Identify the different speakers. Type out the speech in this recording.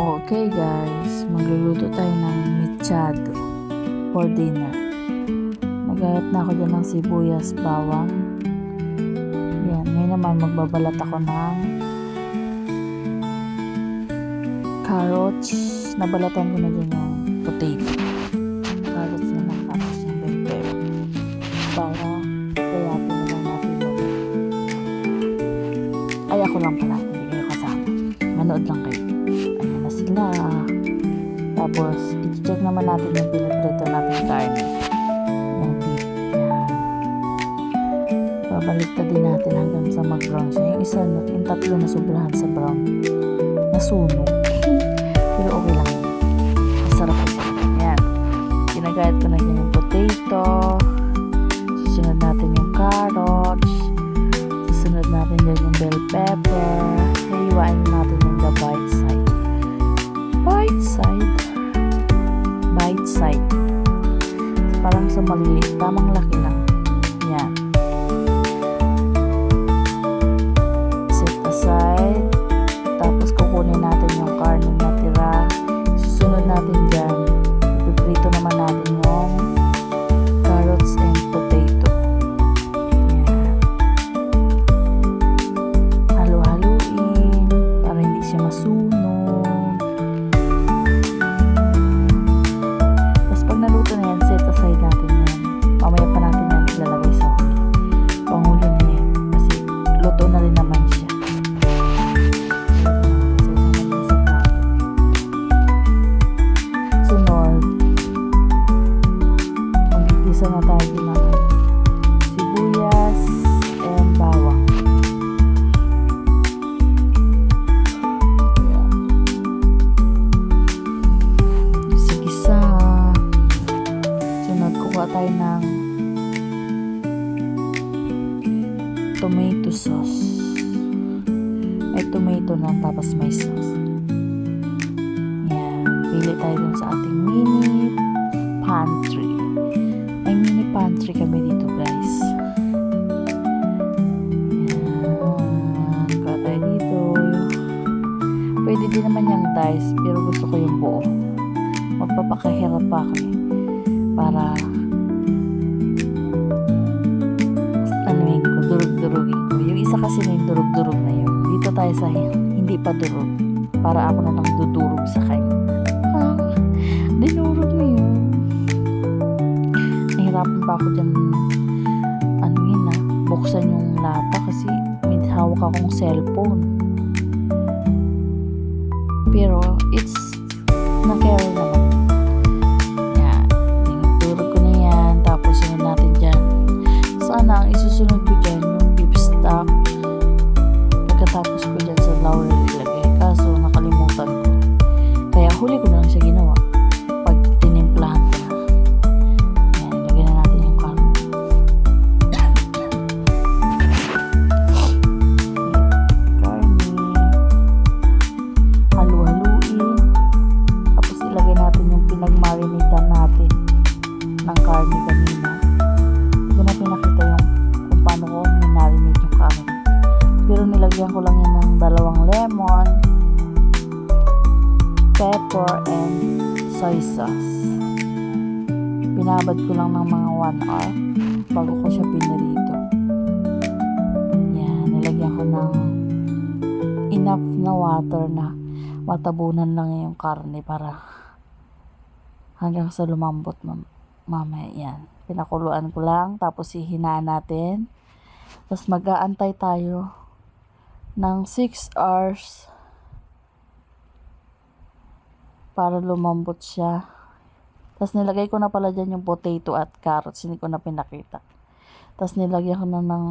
Speaker 1: Okay guys, magluluto tayo ng mechado for dinner. Nagayat na ako dyan ng sibuyas, bawang. Yan, ngayon naman magbabalat ako ng carrots. Nabalatan ko na dyan yung potato. Carrots naman, tapos yung bell pepper. Para kayapin na lang natin mag- Ay, ako lang pala, hindi kayo kasama. Manood lang kayo. Ayan na sila. Tapos, i-check naman natin yung piniprito natin karne. Yung beef. Yan. Babaliktad din natin hanggang sa mag-brown siya. Yung isa, yung tatlo na sobrahan sa brown. Nasunog. Pero okay lang. Masarap ito. Yan. Ginagayat ko na dyan yung potato. Susunod natin yung carrots. Susunod natin dyan yung bell pepper. Hiwain natin yung the bite side. Bite side. Bite side. Parang sa maliliit. Tamang laki lang. Yan. Set aside. Tapos kukunin natin yung karne na tira. Susunod natin dyan. Piprito naman natin yung carrots and potato. Yan. Halo-haluin para hindi siya masunog. Tapos pag naluto na yan, set aside natin yan. Mamaya pa natin yan ilalagay sa huli. Panghuli na yan. Kasi luto na rin naman siya. Sunod, mag-igisa na tayo ng sibuyas and bawang. Ayan. Gisa-gisa. Sunod, kuha tayo ng tomato sauce. May tomato na tapos may sauce. Yan. Pili tayo dun sa ating mini pantry. May mini pantry kami dito guys. Yan. Kuha tayo dito. Pwede din naman yung dice, pero gusto ko yung buo. Magpapakahirap pa ako eh. Para durug-durugin ko. Yung isa kasi na yung durug-durug na yun. Dito tayo sa hindi pa durug. Para ako na lang dudurog sa kanya. Dinurog mo yun. Nahirapan pa ako dyan buksan yung lata kasi may hawak akong cellphone. Pero it's na-carry naman. Yan. Dinurog ko na yan. Tapos sunod natin dyan. Sana ang isusunod ko dyan yung beef stock. Pagkatapos ko dyan sa laurel ilagay. Kaso nakalimutan ko. Kaya huli ko na lang siya ginawa. Pag tinimplahan ko na. Ayan, ilagay na natin yung karne. Karne. Halu-haluin. Tapos ilagay natin yung pinagmarinitan natin ng karne kanina. Hindi ko na pinakita yung kung paano ko minarinate yung karne. Pero nilagyan ko lang yan ng 2 lemon, pepper, and soy sauce. Binabad ko lang ng mga 1 hour bago ko siya pinirito. Yan, nilagyan ko ng enough na water na matabunan lang yung karne para hanggang sa lumambot mamaya. Yan, pinakuluan ko lang tapos hihinaan natin. Tapos mag-aantay tayo ng 6 hours para lumambot siya. Tapos nilagay ko na pala dyan yung potato at carrots. Hindi ko na pinakita. Tapos nilagyan ko na ng